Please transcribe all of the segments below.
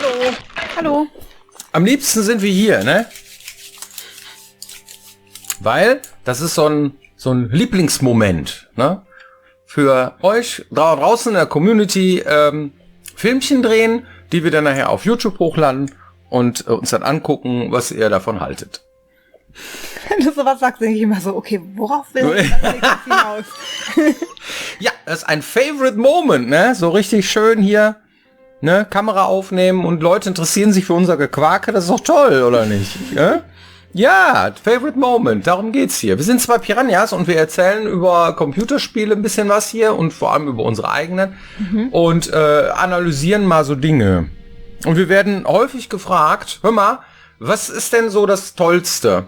Hallo. Hallo. Am liebsten sind wir hier, ne? Weil das ist so ein Lieblingsmoment, ne? Für euch draußen in der Community Filmchen drehen, die wir dann nachher auf YouTube hochladen und uns dann angucken, was ihr davon haltet. Wenn du sowas sagst, denke ich immer so, okay, worauf will ich das jetzt hinaus? Ja, das ist ein Favorite Moment, ne? So richtig schön hier, ne? Kamera aufnehmen und Leute interessieren sich für unser Gequake, das ist doch toll, oder nicht? Ne? Ja, Favorite Moment, darum geht's hier. Wir sind zwei Piranhas und wir erzählen über Computerspiele ein bisschen was hier und vor allem über unsere eigenen und analysieren mal so Dinge. Und wir werden häufig gefragt, hör mal, was ist denn so das Tollste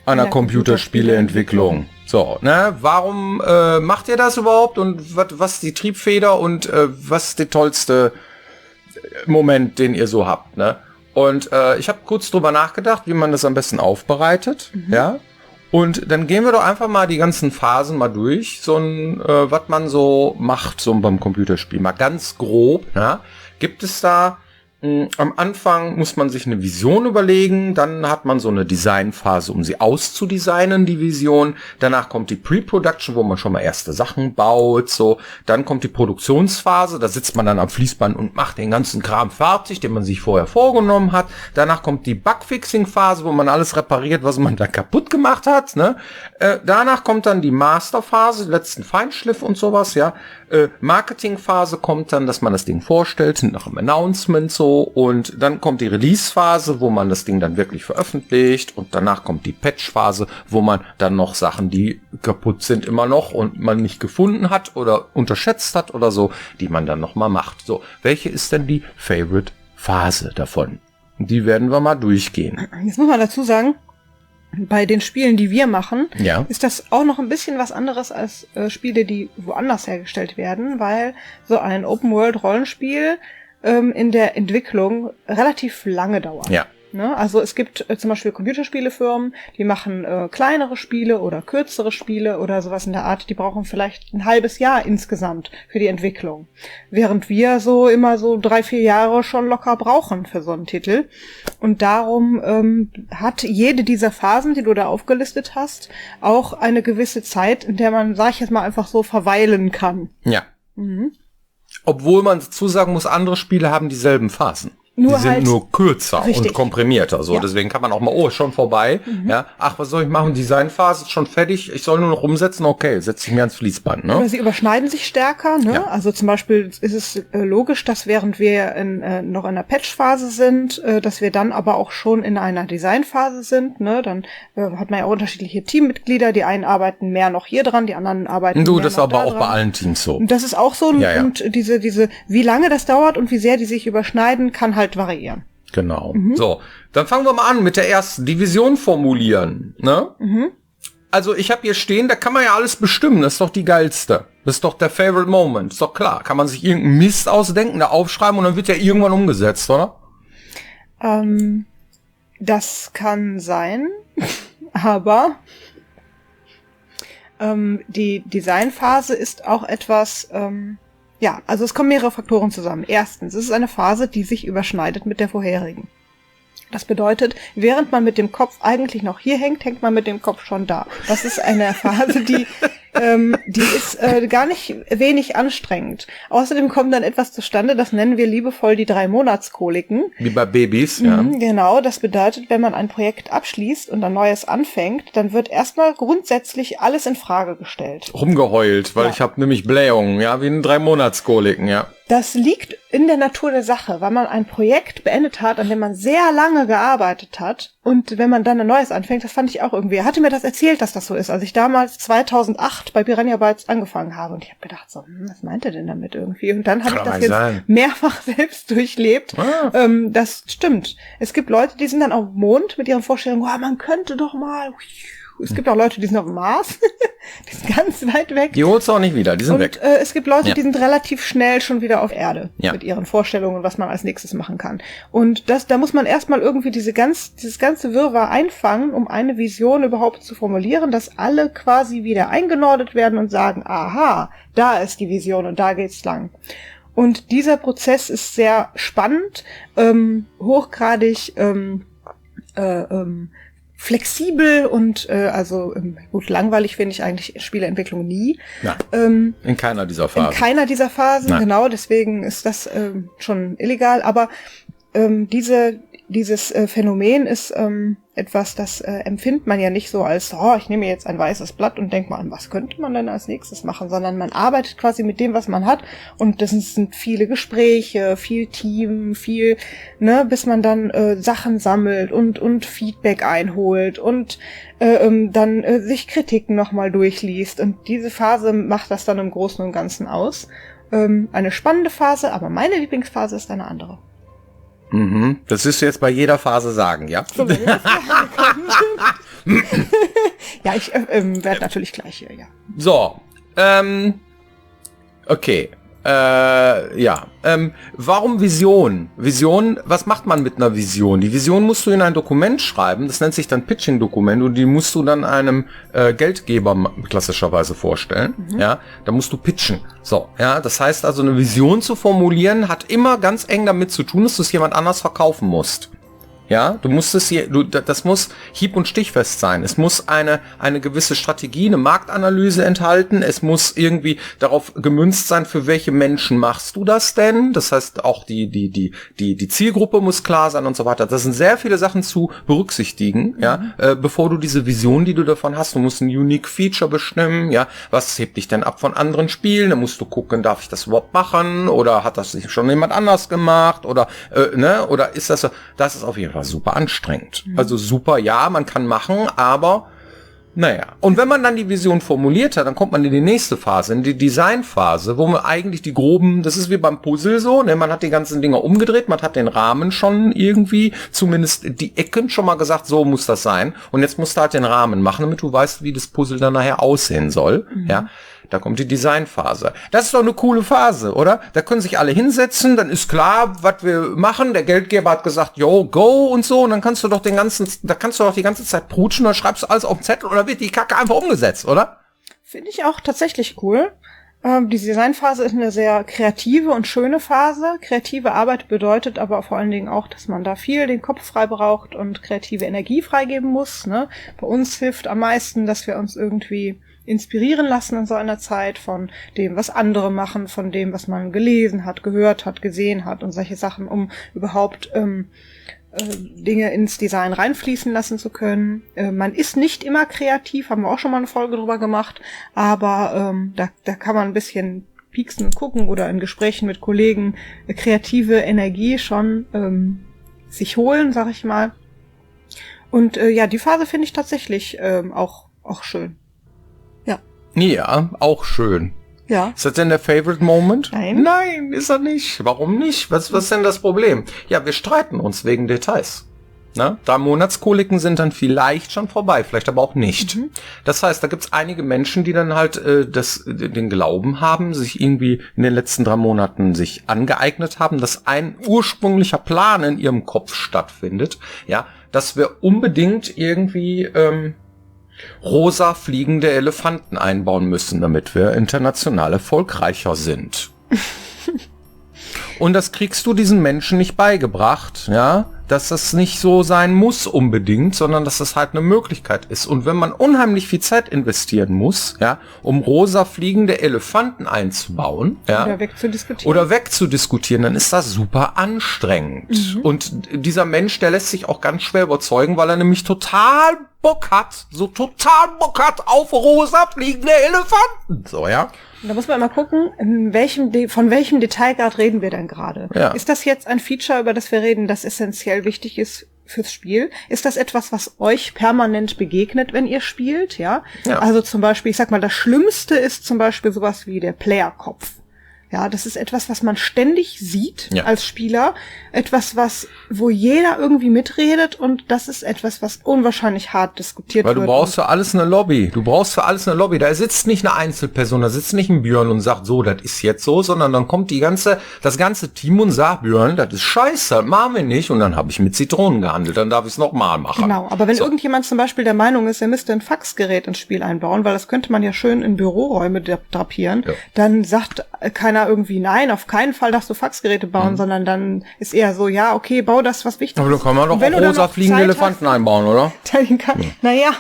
an der Computerspieleentwicklung? So, ne, warum macht ihr das überhaupt und was ist die Triebfeder und was ist der tollste Moment, den ihr so habt, ne? Und ich habe kurz drüber nachgedacht, wie man das am besten aufbereitet, ja. Und dann gehen wir doch einfach mal die ganzen Phasen mal durch, so ein, was man so macht, so beim Computerspiel, mal ganz grob, ja. Gibt es da am Anfang muss man sich eine Vision überlegen, dann hat man so eine Designphase, um sie auszudesignen, die Vision. Danach kommt die Pre-Production, wo man schon mal erste Sachen baut, so. Dann kommt die Produktionsphase, da sitzt man dann am Fließband und macht den ganzen Kram fertig, den man sich vorher vorgenommen hat. Danach kommt die Bugfixing-Phase, wo man alles repariert, was man da kaputt gemacht hat, ne? Danach kommt dann die Masterphase, letzten Feinschliff und sowas, ja. Marketingphase kommt dann, dass man das Ding vorstellt, nach einem Announcement so, und dann kommt die Release-Phase, wo man das Ding dann wirklich veröffentlicht, und danach kommt die Patch-Phase, wo man dann noch Sachen, die kaputt sind immer noch und man nicht gefunden hat oder unterschätzt hat oder so, die man dann nochmal macht. So, welche ist denn die Favorite-Phase davon? Die werden wir mal durchgehen. Jetzt muss man dazu sagen, bei den Spielen, die wir machen, ja, ist das auch noch ein bisschen was anderes als Spiele, die woanders hergestellt werden, weil so ein Open-World-Rollenspiel in der Entwicklung relativ lange dauert. Ja. Ne? Also es gibt zum Beispiel Computerspielefirmen, die machen kleinere Spiele oder kürzere Spiele oder sowas in der Art, die brauchen vielleicht ein halbes Jahr insgesamt für die Entwicklung. Während wir so immer so 3-4 Jahre schon locker brauchen für so einen Titel. Und darum hat jede dieser Phasen, die du da aufgelistet hast, auch eine gewisse Zeit, in der man, sag ich jetzt mal, einfach so verweilen kann. Ja. Obwohl man dazu sagen muss, andere Spiele haben dieselben Phasen. Die sind halt nur kürzer und komprimierter. So, deswegen kann man auch mal, schon vorbei. Ja, ach, was soll ich machen? Designphase ist schon fertig. Ich soll nur noch umsetzen. Okay, setze ich mir ans Fließband. Ne? Oder sie überschneiden sich stärker. Ne? Ja. Also zum Beispiel ist es logisch, dass während wir noch in der Patch-Phase sind, dass wir dann aber auch schon in einer Designphase sind. Ne? Dann hat man ja auch unterschiedliche Teammitglieder. Die einen arbeiten mehr noch hier dran, die anderen arbeiten mehr das noch aber da auch dran. bei allen Teams so. Und das ist auch so. Ja, ja. Und diese, wie lange das dauert und wie sehr die sich überschneiden, kann halt variieren. Genau. So, dann fangen wir mal an mit der ersten Division formulieren. Ne? Also ich habe hier stehen, da kann man ja alles bestimmen. Das ist doch die geilste. Das ist doch der Favorite Moment. Ist doch klar. Kann man sich irgendeinen Mist ausdenken, da aufschreiben und dann wird ja irgendwann umgesetzt, oder? Das kann sein, aber die Designphase ist auch etwas... Ja, also es kommen mehrere Faktoren zusammen. Erstens, es ist eine Phase, die sich überschneidet mit der vorherigen. Das bedeutet, während man mit dem Kopf eigentlich noch hier hängt, hängt man mit dem Kopf schon da. Das ist eine Phase, die ist gar nicht wenig anstrengend. Außerdem kommt dann etwas zustande, das nennen wir liebevoll die 3-Monats-Koliken. Wie bei Babys, ja. Genau, das bedeutet, wenn man ein Projekt abschließt und ein neues anfängt, dann wird erstmal grundsätzlich alles in Frage gestellt. Rumgeheult, weil ich habe nämlich Blähungen, ja, wie in 3-Monats-Koliken, ja. Das liegt in der Natur der Sache, weil man ein Projekt beendet hat, an dem man sehr lange gearbeitet hat. Und wenn man dann ein neues anfängt, das fand ich auch irgendwie. Er hatte mir das erzählt, dass das so ist, als ich damals 2008 bei Piranha Bytes angefangen habe. Und ich habe gedacht so, was meint er denn damit irgendwie? Und dann habe ich das jetzt mehrfach selbst durchlebt. Das stimmt. Es gibt Leute, die sind dann auf dem Mond mit ihren Vorstellungen, man könnte doch mal... Es gibt auch Leute, die sind auf dem Mars. Die sind ganz weit weg. Die holst du auch nicht wieder, die sind weg. Es gibt Leute, die sind relativ schnell schon wieder auf Erde. Ja. Mit ihren Vorstellungen, was man als nächstes machen kann. Und da muss man erstmal irgendwie dieses ganze Wirrwarr einfangen, um eine Vision überhaupt zu formulieren, dass alle quasi wieder eingenordet werden und sagen, aha, da ist die Vision und da geht's lang. Und dieser Prozess ist sehr spannend, hochgradig flexibel und gut, langweilig finde ich eigentlich Spieleentwicklung nie. Nein, in keiner dieser Phasen. In keiner dieser Phasen, Nein. genau, deswegen ist das schon illegal, aber dieses Phänomen ist etwas, das empfindet man ja nicht so als, ich nehme jetzt ein weißes Blatt und denke mal an, was könnte man denn als nächstes machen, sondern man arbeitet quasi mit dem, was man hat, und das sind viele Gespräche, viel Team, viel, bis man dann Sachen sammelt und Feedback einholt und dann sich Kritiken nochmal durchliest, und diese Phase macht das dann im Großen und Ganzen aus. Eine spannende Phase, aber meine Lieblingsphase ist eine andere. Mhm. Das wirst du jetzt bei jeder Phase sagen, ja? So, wenn wir ja, ich werde natürlich gleich hier, ja. So, okay. Warum Vision? Vision, was macht man mit einer Vision? Die Vision musst du in ein Dokument schreiben, das nennt sich dann Pitching-Dokument, und die musst du dann einem Geldgeber klassischerweise vorstellen. Ja, da musst du pitchen. So, ja, das heißt also, eine Vision zu formulieren hat immer ganz eng damit zu tun, dass du es jemand anders verkaufen musst. Ja, du musst es das muss hieb- und stichfest sein. Es muss eine gewisse Strategie, eine Marktanalyse enthalten. Es muss irgendwie darauf gemünzt sein, für welche Menschen machst du das denn? Das heißt, auch die Zielgruppe muss klar sein und so weiter. Das sind sehr viele Sachen zu berücksichtigen, ja, bevor du diese Vision, die du davon hast, du musst ein Unique Feature bestimmen, ja, was hebt dich denn ab von anderen Spielen? Da musst du gucken, darf ich das überhaupt machen? Oder hat das sich schon jemand anders gemacht? Oder, oder ist das so? Das ist auf jeden Fall super anstrengend. Also super, ja, man kann machen, aber naja. Und wenn man dann die Vision formuliert hat, dann kommt man in die nächste Phase, in die Designphase, wo man eigentlich die groben, das ist wie beim Puzzle so, ne, man hat die ganzen Dinger umgedreht, man hat den Rahmen schon irgendwie, zumindest die Ecken schon mal gesagt, so muss das sein. Und jetzt musst du halt den Rahmen machen, damit du weißt, wie das Puzzle dann nachher aussehen soll. Ja. Da kommt die Designphase. Das ist doch eine coole Phase, oder? Da können sich alle hinsetzen, dann ist klar, was wir machen. Der Geldgeber hat gesagt, yo, go und so, und dann kannst du doch die ganze Zeit prutschen, dann schreibst du alles auf den Zettel und dann wird die Kacke einfach umgesetzt, oder? Finde ich auch tatsächlich cool. Die Designphase ist eine sehr kreative und schöne Phase. Kreative Arbeit bedeutet aber vor allen Dingen auch, dass man da viel den Kopf frei braucht und kreative Energie freigeben muss, ne? Bei uns hilft am meisten, dass wir uns irgendwie inspirieren lassen in so einer Zeit von dem, was andere machen, von dem, was man gelesen hat, gehört hat, gesehen hat und solche Sachen, um überhaupt Dinge ins Design reinfließen lassen zu können. Man ist nicht immer kreativ, haben wir auch schon mal eine Folge drüber gemacht, aber da kann man ein bisschen pieksen und gucken oder in Gesprächen mit Kollegen kreative Energie schon sich holen, sag ich mal. Und die Phase finde ich tatsächlich auch schön. Ja, auch schön. Ja. Ist das denn der Favorite Moment? Nein. Nein, ist er nicht. Warum nicht? Was ist denn das Problem? Ja, wir streiten uns wegen Details. 3 Monatskoliken sind dann vielleicht schon vorbei, vielleicht aber auch nicht. Das heißt, da gibt's einige Menschen, die dann halt den Glauben haben, sich irgendwie in den letzten 3 Monaten sich angeeignet haben, dass ein ursprünglicher Plan in ihrem Kopf stattfindet, ja, dass wir unbedingt irgendwie rosa fliegende Elefanten einbauen müssen, damit wir international erfolgreicher sind. Und das kriegst du diesen Menschen nicht beigebracht, ja, dass das nicht so sein muss unbedingt, sondern dass das halt eine Möglichkeit ist. Und wenn man unheimlich viel Zeit investieren muss, ja, um rosa fliegende Elefanten einzubauen, ja, oder wegzudiskutieren, dann ist das super anstrengend. Und dieser Mensch, der lässt sich auch ganz schwer überzeugen, weil er nämlich total Bock hat auf rosa fliegende Elefanten, so, ja. Da muss man immer gucken, von welchem Detailgrad reden wir denn gerade? Ja. Ist das jetzt ein Feature, über das wir reden, das essentiell wichtig ist fürs Spiel? Ist das etwas, was euch permanent begegnet, wenn ihr spielt? Ja. Also zum Beispiel, ich sag mal, das Schlimmste ist zum Beispiel sowas wie der Player-Kopf. Ja, das ist etwas, was man ständig sieht als Spieler. Etwas, wo jeder irgendwie mitredet, und das ist etwas, was unwahrscheinlich hart diskutiert wird. Weil du brauchst für alles eine Lobby. Da sitzt nicht eine Einzelperson, da sitzt nicht ein Björn und sagt, so, das ist jetzt so, sondern dann kommt das ganze Team und sagt, Björn, das ist scheiße, das machen wir nicht. Und dann habe ich mit Zitronen gehandelt, dann darf ich es nochmal machen. Genau, aber wenn irgendjemand zum Beispiel der Meinung ist, er müsste ein Faxgerät ins Spiel einbauen, weil das könnte man ja schön in Büroräume drapieren, dann sagt keiner irgendwie, nein, auf keinen Fall darfst du Faxgeräte bauen, sondern dann ist eher so, ja, okay, bau das, was wichtig ist. Aber da kann man doch auch rosa fliegende Elefanten einbauen, oder? Naja.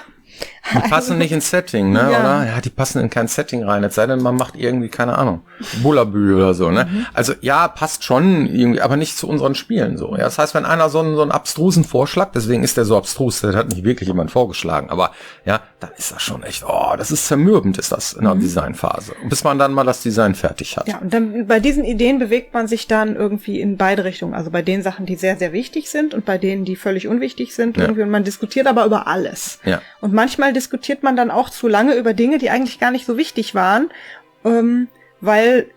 Die passen nicht ins Setting, ne, oder? Ja, die passen in kein Setting rein. Es sei denn, man macht irgendwie, keine Ahnung, Bullabü oder so, ne? Also, ja, passt schon irgendwie, aber nicht zu unseren Spielen so. Ja, das heißt, wenn einer so einen abstrusen Vorschlag, deswegen ist der so abstrus, das hat nicht wirklich jemand vorgeschlagen, aber ja, dann ist das schon echt, das ist zermürbend, ist das in der Designphase. Bis man dann mal das Design fertig hat. Ja, und dann bei diesen Ideen bewegt man sich dann irgendwie in beide Richtungen. Also bei den Sachen, die sehr, sehr wichtig sind und bei denen, die völlig unwichtig sind irgendwie. Und man diskutiert aber über alles. Ja. Und manchmal diskutiert man dann auch zu lange über Dinge, die eigentlich gar nicht so wichtig waren, weil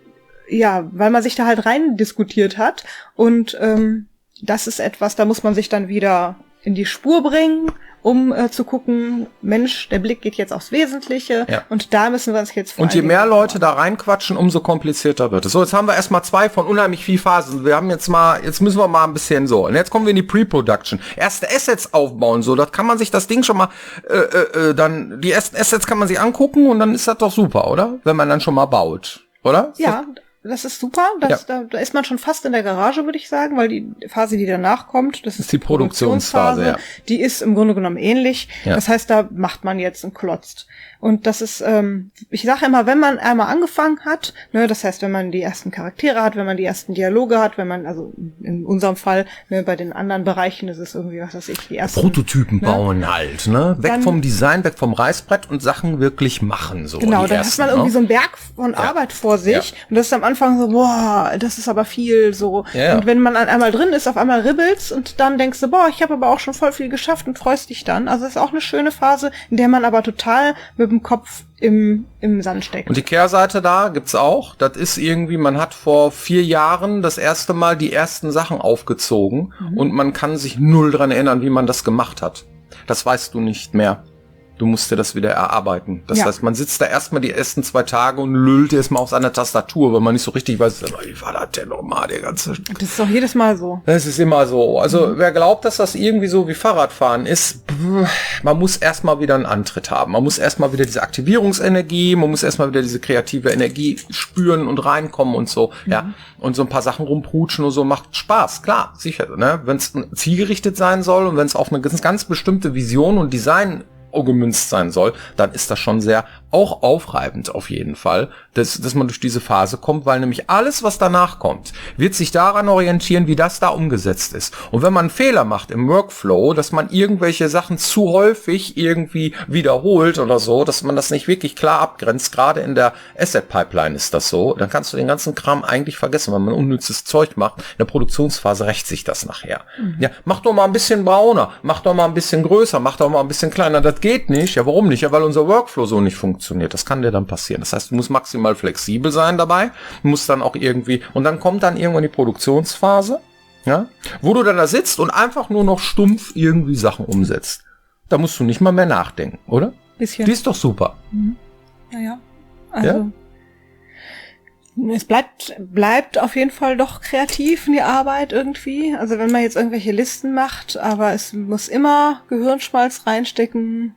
man sich da halt rein diskutiert hat. Und das ist etwas, da muss man sich dann wieder in die Spur bringen, um zu gucken, Mensch, der Blick geht jetzt aufs Wesentliche und da müssen wir uns jetzt Und je mehr Leute da reinquatschen, umso komplizierter wird es. So, jetzt haben wir erstmal 2 von unheimlich viel Phasen. Wir haben jetzt müssen wir mal ein bisschen so. Und jetzt kommen wir in die Pre-Production. Erste Assets aufbauen, so, das kann man sich das Ding schon mal, dann, die ersten Assets kann man sich angucken und dann ist das doch super, oder? Wenn man dann schon mal baut, oder? Ja. Das ist super. Da ist man schon fast in der Garage, würde ich sagen, weil die Phase, die danach kommt, das ist die Produktionsphase, ja. Die ist im Grunde genommen ähnlich. Ja. Das heißt, da macht man jetzt einen Klotz. Und das ist, ich sage immer, wenn man einmal angefangen hat, ne, das heißt, wenn man die ersten Charaktere hat, wenn man die ersten Dialoge hat, wenn man, also in unserem Fall, ne, bei den anderen Bereichen ist es irgendwie, was weiß ich, die ersten Prototypen bauen halt, ne? Weg dann, vom Design, weg vom Reißbrett und Sachen wirklich machen, so. Genau, dann hat man irgendwie so einen Berg von Arbeit vor sich und das ist am Anfang so, boah, das ist aber viel, so. Ja. Und wenn man dann einmal drin ist, auf einmal ribbelt's und dann denkst du, boah, ich habe aber auch schon voll viel geschafft und freust dich dann. Also es ist auch eine schöne Phase, in der man aber total mit dem Kopf im Sand steckt. Und die Kehrseite da gibt's auch. Das ist irgendwie, man hat vor 4 Jahren das erste Mal die ersten Sachen aufgezogen und man kann sich null dran erinnern, wie man das gemacht hat. Das weißt du nicht mehr. Du musst dir das wieder erarbeiten. Das heißt, man sitzt da erstmal die ersten 2 Tage und lüllt erstmal auf seiner Tastatur, weil man nicht so richtig weiß, wie war das denn nochmal, der ganze... Das ist doch jedes Mal so. Das ist immer so. Also wer glaubt, dass das irgendwie so wie Fahrradfahren ist, man muss erstmal wieder einen Antritt haben. Man muss erstmal wieder diese Aktivierungsenergie, man muss erstmal wieder diese kreative Energie spüren und reinkommen und so. Ja. Und so ein paar Sachen rumprutschen und so macht Spaß. Klar, sicher. Ne? Wenn es zielgerichtet sein soll und wenn es auf eine ganz bestimmte Vision und Design gemünzt sein soll, dann ist das schon sehr auch aufreibend auf jeden Fall, dass man durch diese Phase kommt, weil nämlich alles, was danach kommt, wird sich daran orientieren, wie das da umgesetzt ist. Und wenn man einen Fehler macht im Workflow, dass man irgendwelche Sachen zu häufig irgendwie wiederholt oder so, dass man das nicht wirklich klar abgrenzt, gerade in der Asset-Pipeline ist das so, dann kannst du den ganzen Kram eigentlich vergessen, wenn man unnützes Zeug macht. In der Produktionsphase rächt sich das nachher. Ja, mach doch mal ein bisschen brauner, mach doch mal ein bisschen größer, mach doch mal ein bisschen kleiner, das geht nicht. Ja, warum nicht? Ja, weil unser Workflow so nicht funktioniert. Das kann dir dann passieren. Das heißt, du musst maximal flexibel sein dabei, du musst dann auch irgendwie, und dann kommt dann irgendwann die Produktionsphase, ja, wo du dann da sitzt und einfach nur noch stumpf irgendwie Sachen umsetzt. Da musst du nicht mal mehr nachdenken, oder? Bisschen. Die ist doch super. Naja, also es bleibt auf jeden Fall doch kreativ in die Arbeit irgendwie. Also wenn man jetzt irgendwelche Listen macht, aber es muss immer Gehirnschmalz reinstecken,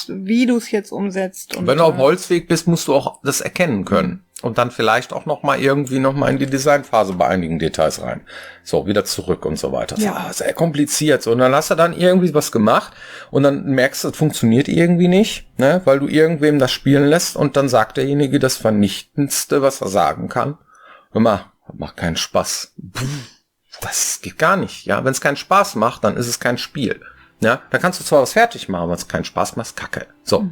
wie du es jetzt umsetzt. Und wenn du auf dem Holzweg bist, musst du auch das erkennen können. Und dann vielleicht auch noch mal in die Designphase bei einigen Details rein. So, wieder zurück und so weiter. Ja. Das ist sehr kompliziert. So, und dann hast du dann irgendwie was gemacht und dann merkst du, es funktioniert irgendwie nicht, ne, weil du irgendwem das spielen lässt und dann sagt derjenige das Vernichtendste, was er sagen kann. Hör mal, macht keinen Spaß. Das geht gar nicht. Ja, wenn es keinen Spaß macht, dann ist es kein Spiel. Ja, dann kannst du zwar was fertig machen, aber es keinen Spaß macht, Kacke. So,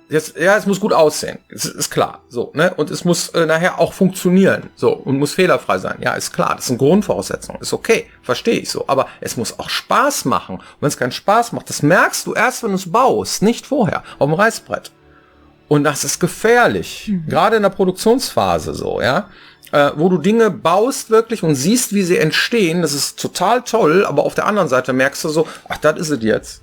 es muss gut aussehen. Ist klar. So, ne? Und es muss nachher auch funktionieren. So, und muss fehlerfrei sein. Ja, ist klar. Das sind Grundvoraussetzungen. Ist okay. Verstehe ich so. Aber es muss auch Spaß machen. Und wenn es keinen Spaß macht, das merkst du erst, wenn du es baust. Nicht vorher. Auf dem Reißbrett. Und das ist gefährlich. Gerade in der Produktionsphase so, ja. Wo du Dinge baust wirklich und siehst, wie sie entstehen, das ist total toll, aber auf der anderen Seite merkst du so, ach, das ist es jetzt.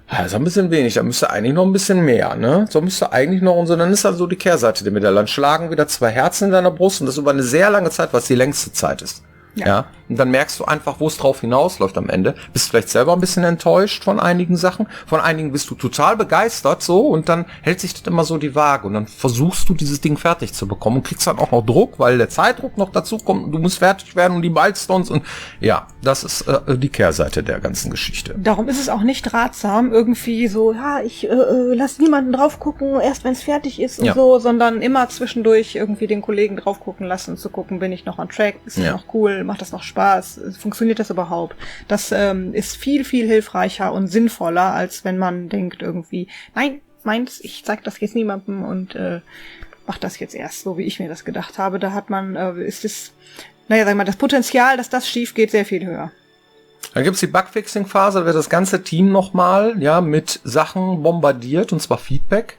Das ist ein bisschen wenig, da müsste eigentlich noch ein bisschen mehr, ne? So müsste eigentlich noch und so, dann ist dann so die Kehrseite der Medaille. Dann schlagen wieder 2 Herzen in deiner Brust und das über eine sehr lange Zeit, was die längste Zeit ist. Ja. Und dann merkst du einfach, wo es drauf hinausläuft am Ende. Bist vielleicht selber ein bisschen enttäuscht von einigen Sachen. Von einigen bist du total begeistert so und dann hält sich das immer so die Waage. Und dann versuchst du, dieses Ding fertig zu bekommen und kriegst dann auch noch Druck, weil der Zeitdruck noch dazu kommt und du musst fertig werden und die Milestones und ja, das ist die Kehrseite der ganzen Geschichte. Darum ist es auch nicht ratsam, irgendwie so, ja, ich lasse niemanden drauf gucken, erst wenn es fertig ist und so, sondern immer zwischendurch irgendwie den Kollegen drauf gucken lassen, zu gucken, bin ich noch on track, ist das noch cool, macht das noch Spaß, funktioniert das überhaupt? Das ist viel, viel hilfreicher und sinnvoller, als wenn man denkt irgendwie, nein, meins, ich zeig das jetzt niemandem und mach das jetzt erst, so wie ich mir das gedacht habe. Da hat man, ist es, naja, sag mal, das Potenzial, dass das schief geht, sehr viel höher. Dann gibt's die Bugfixing-Phase, da wird das ganze Team nochmal mit Sachen bombardiert, und zwar Feedback,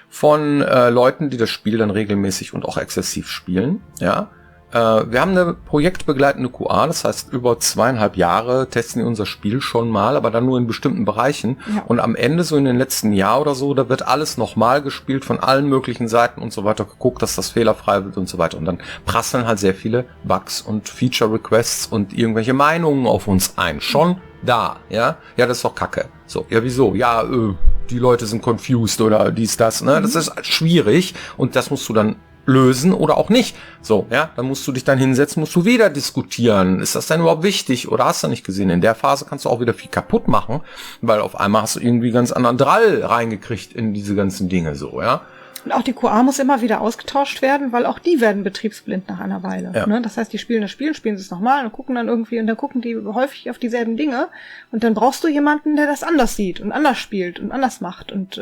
von Leuten, die das Spiel dann regelmäßig und auch exzessiv spielen, Wir haben eine projektbegleitende QA, das heißt über 2,5 Jahre testen wir unser Spiel schon mal, aber dann nur in bestimmten Bereichen. Ja. Und am Ende, so in den letzten Jahr oder so, da wird alles nochmal gespielt von allen möglichen Seiten und so weiter, geguckt, dass das fehlerfrei wird und so weiter. Und dann prasseln halt sehr viele Bugs und Feature-Requests und irgendwelche Meinungen auf uns ein. Schon da, ja? Ja, das ist doch Kacke. So, ja, wieso? Ja, die Leute sind confused oder dies, das, ne? Das ist schwierig und das musst du dann lösen oder auch nicht. So, dann musst du dich dann hinsetzen, musst du wieder diskutieren. Ist das denn überhaupt wichtig oder hast du nicht gesehen? In der Phase kannst du auch wieder viel kaputt machen, weil auf einmal hast du irgendwie ganz anderen Drall reingekriegt in diese ganzen Dinge so, Und auch die QA muss immer wieder ausgetauscht werden, weil auch die werden betriebsblind nach einer Weile. Ja. Ne? Das heißt, die spielen das Spiel, spielen sie es nochmal und gucken dann irgendwie, und dann gucken die häufig auf dieselben Dinge. Und dann brauchst du jemanden, der das anders sieht und anders spielt und anders macht und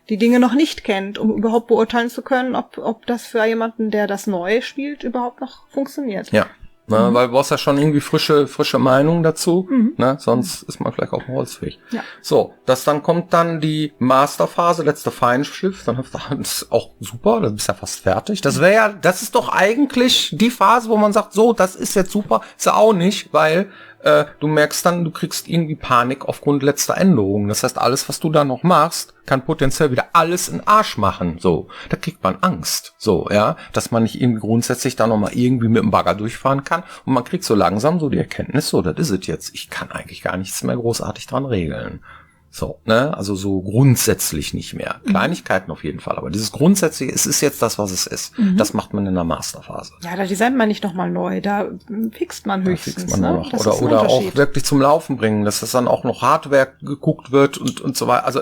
die Dinge noch nicht kennt, um überhaupt beurteilen zu können, ob das für jemanden, der das neu spielt, überhaupt noch funktioniert. Ja. Ne, weil du brauchst ja schon irgendwie frische Meinungen dazu, ne? Sonst ist man vielleicht auch holzfähig. Ja. So, dann kommt dann die Masterphase, letzte Feinschliff, dann das ist auch super, dann bist du ja fast fertig. Das ist doch eigentlich die Phase, wo man sagt, so, das ist jetzt super, ist ja auch nicht, weil du merkst dann, du kriegst irgendwie Panik aufgrund letzter Änderungen. Das heißt, alles, was du da noch machst, kann potenziell wieder alles in den Arsch machen. So, da kriegt man Angst. So, dass man nicht irgendwie grundsätzlich da nochmal irgendwie mit dem Bagger durchfahren kann. Und man kriegt so langsam so die Erkenntnis, so, das ist es jetzt. Ich kann eigentlich gar nichts mehr großartig dran regeln. So, ne, also so grundsätzlich nicht mehr. Kleinigkeiten auf jeden Fall, aber dieses Grundsätzliche, es ist jetzt das, was es ist. Das macht man in der Masterphase. Ja, da designt man nicht nochmal neu, da fixt man höchstens. Da fixt man noch. Oder auch wirklich zum Laufen bringen, dass das dann auch noch Hardware geguckt wird und so weiter. Also,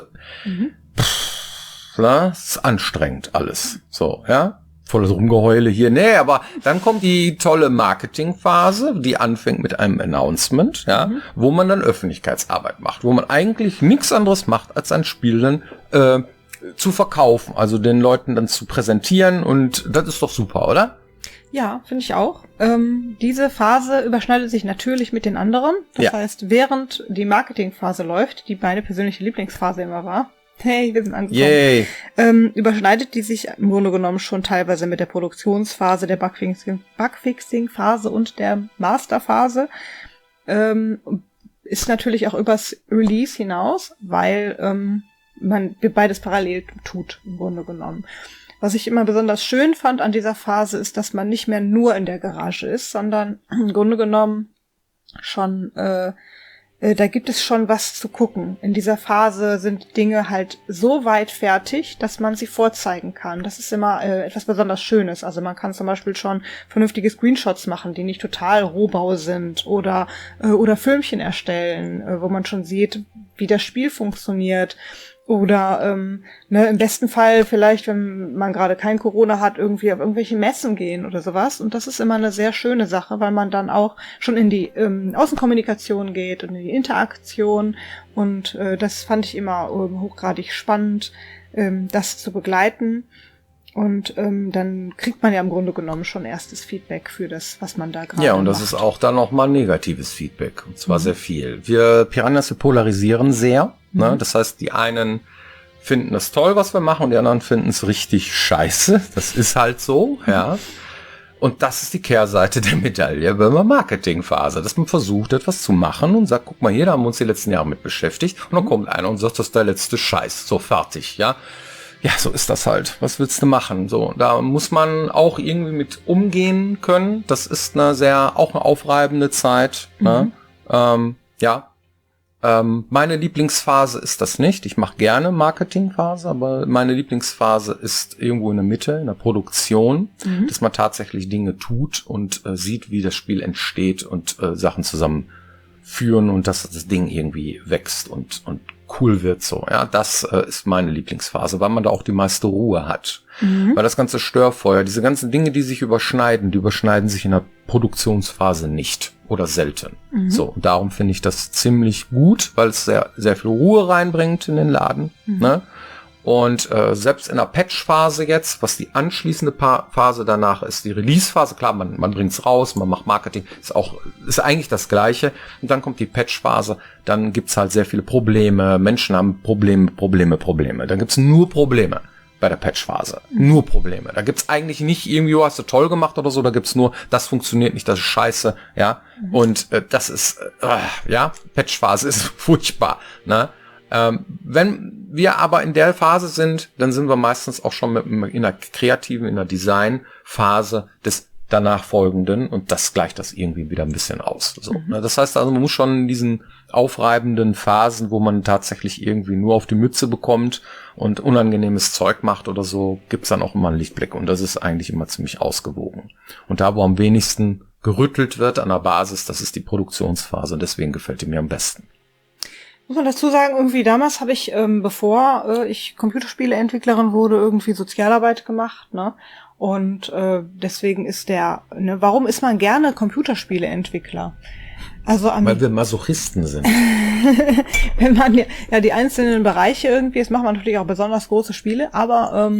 ist anstrengend alles. So, volles Rumgeheule hier. Nee, aber dann kommt die tolle Marketingphase, die anfängt mit einem Announcement, wo man dann Öffentlichkeitsarbeit macht, wo man eigentlich nichts anderes macht, als ein Spiel dann zu verkaufen, also den Leuten dann zu präsentieren und das ist doch super, oder? Ja, finde ich auch. Diese Phase überschneidet sich natürlich mit den anderen. Das heißt, während die Marketingphase läuft, die meine persönliche Lieblingsphase immer war, hey, wir sind angekommen. Yay. Überschneidet die sich im Grunde genommen schon teilweise mit der Produktionsphase, der Bugfixing-Phase und der Masterphase. Ist natürlich auch übers Release hinaus, weil man beides parallel tut, im Grunde genommen. Was ich immer besonders schön fand an dieser Phase ist, dass man nicht mehr nur in der Garage ist, sondern im Grunde genommen schon da gibt es schon was zu gucken. In dieser Phase sind Dinge halt so weit fertig, dass man sie vorzeigen kann. Das ist immer etwas besonders Schönes. Also man kann zum Beispiel schon vernünftige Screenshots machen, die nicht total Rohbau sind oder Filmchen erstellen, wo man schon sieht, wie das Spiel funktioniert. Oder im besten Fall vielleicht, wenn man gerade kein Corona hat, irgendwie auf irgendwelche Messen gehen oder sowas. Und das ist immer eine sehr schöne Sache, weil man dann auch schon in die Außenkommunikation geht und in die Interaktion. Und das fand ich immer hochgradig spannend, das zu begleiten. Und dann kriegt man ja im Grunde genommen schon erstes Feedback für das, was man da gerade macht. Ja, und das ist auch dann nochmal negatives Feedback. Und zwar sehr viel. Wir Piranhas, wir polarisieren sehr. Ne? Das heißt, die einen finden es toll, was wir machen, und die anderen finden es richtig scheiße. Das ist halt so, Und das ist die Kehrseite der Medaille bei der Marketingphase, dass man versucht, etwas zu machen und sagt, guck mal hier, da haben wir uns die letzten Jahre mit beschäftigt. Und dann kommt einer und sagt, das ist der letzte Scheiß. So, fertig, ja, so ist das halt. Was willst du machen? So, da muss man auch irgendwie mit umgehen können. Das ist auch eine aufreibende Zeit. Ne? Meine Lieblingsphase ist das nicht. Ich mache gerne Marketingphase, aber meine Lieblingsphase ist irgendwo in der Mitte, in der Produktion, dass man tatsächlich Dinge tut und sieht, wie das Spiel entsteht und Sachen zusammenführen und dass das Ding irgendwie wächst und cool wird so. Ja, das ist meine Lieblingsphase, weil man da auch die meiste Ruhe hat. Weil das ganze Störfeuer, diese ganzen Dinge, die überschneiden sich in der Produktionsphase nicht oder selten. So, und darum finde ich das ziemlich gut, weil es sehr, sehr viel Ruhe reinbringt in den Laden. Ne? Und selbst in der Patch-Phase jetzt, was die anschließende Phase danach ist, die Release-Phase, klar, man bringt's raus, man macht Marketing, ist eigentlich das Gleiche. Und dann kommt die Patch-Phase, dann gibt's halt sehr viele Probleme, Menschen haben Probleme. Dann gibt's nur Probleme bei der Patch-Phase. Nur Probleme. Da gibt's eigentlich nicht irgendwie, hast du toll gemacht oder so, da gibt's nur, das funktioniert nicht, das ist scheiße, ja. Und das ist, Patch-Phase ist furchtbar, ne. Wenn wir aber in der Phase sind, dann sind wir meistens auch schon in der Design-Phase des danach folgenden und das gleicht das irgendwie wieder ein bisschen aus. So, ne? Das heißt also, man muss schon in diesen aufreibenden Phasen, wo man tatsächlich irgendwie nur auf die Mütze bekommt und unangenehmes Zeug macht oder so, gibt's dann auch immer einen Lichtblick und das ist eigentlich immer ziemlich ausgewogen. Und da, wo am wenigsten gerüttelt wird an der Basis, das ist die Produktionsphase und deswegen gefällt die mir am besten. Muss man dazu sagen, irgendwie damals habe ich, bevor ich Computerspieleentwicklerin wurde, irgendwie Sozialarbeit gemacht, ne? Und deswegen ist warum ist man gerne Computerspieleentwickler? Also weil wir Masochisten sind. Wenn man die einzelnen Bereiche irgendwie, das macht man natürlich auch besonders große Spiele, aber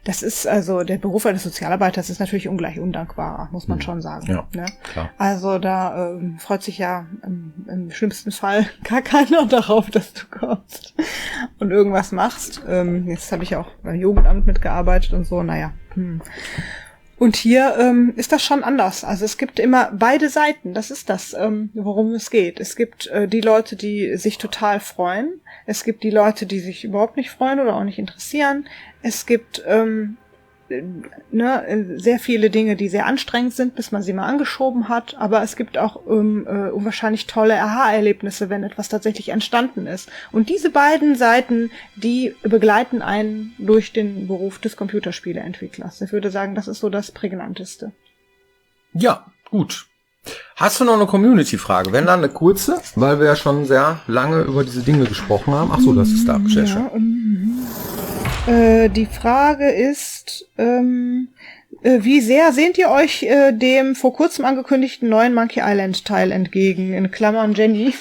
das ist also der Beruf eines Sozialarbeiters ist natürlich ungleich undankbarer, muss man schon sagen. Ja, ne? Klar. Also da freut sich ja im schlimmsten Fall gar keiner darauf, dass du kommst und irgendwas machst. Jetzt habe ich auch beim Jugendamt mitgearbeitet und so, Und hier ist das schon anders. Also es gibt immer beide Seiten. Das ist das, worum es geht. Es gibt die Leute, die sich total freuen. Es gibt die Leute, die sich überhaupt nicht freuen oder auch nicht interessieren. Es gibt sehr viele Dinge, die sehr anstrengend sind, bis man sie mal angeschoben hat. Aber es gibt auch unwahrscheinlich tolle Aha-Erlebnisse, wenn etwas tatsächlich entstanden ist. Und diese beiden Seiten, die begleiten einen durch den Beruf des Computerspieleentwicklers. Ich würde sagen, das ist so das Prägnanteste. Ja, gut. Hast du noch eine Community-Frage? Wenn dann eine kurze, weil wir ja schon sehr lange über diese Dinge gesprochen haben. Ach so, das ist da. Sehr schön. Die Frage ist, wie sehr sehnt ihr euch dem vor kurzem angekündigten neuen Monkey Island Teil entgegen? In Klammern Jenny.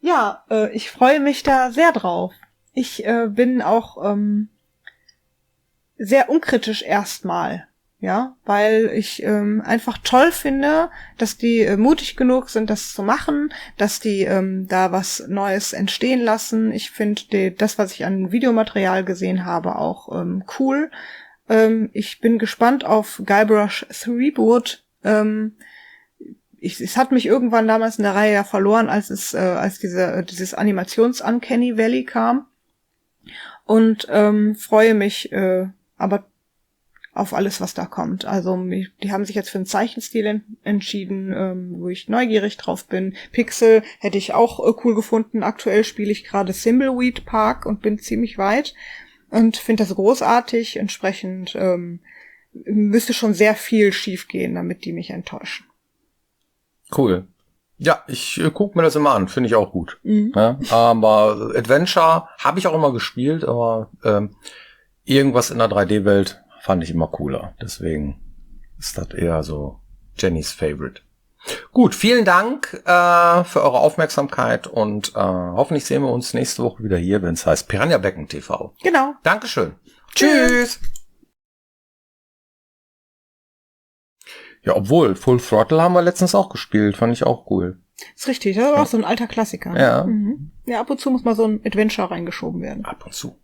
Ja, ich freue mich da sehr drauf. Ich bin auch sehr unkritisch erstmal. Ja, weil ich einfach toll finde, dass die mutig genug sind, das zu machen, dass die da was Neues entstehen lassen. Ich finde das, was ich an Videomaterial gesehen habe, auch cool. Ich bin gespannt auf Guybrush Threepwood. Es hat mich irgendwann damals in der Reihe ja verloren, als dieses Animations-Uncanny Valley kam. Und freue mich aber auf alles, was da kommt. Also die haben sich jetzt für einen Zeichenstil entschieden, wo ich neugierig drauf bin. Pixel hätte ich auch cool gefunden. Aktuell spiele ich gerade Thimbleweed Park und bin ziemlich weit und finde das großartig. Entsprechend müsste schon sehr viel schief gehen, damit die mich enttäuschen. Cool. Ja, ich gucke mir das immer an. Finde ich auch gut. Ja, aber Adventure habe ich auch immer gespielt, aber irgendwas in der 3D-Welt fand ich immer cooler. Deswegen ist das eher so Jennys Favorite. Gut, vielen Dank für eure Aufmerksamkeit und hoffentlich sehen wir uns nächste Woche wieder hier, wenn es heißt Piranha Becken TV. Genau. Dankeschön. Tschüss. Ja, obwohl, Full Throttle haben wir letztens auch gespielt. Fand ich auch cool. Ist richtig, das ist auch so ein alter Klassiker. Ja. Ja, ab und zu muss mal so ein Adventure reingeschoben werden. Ab und zu.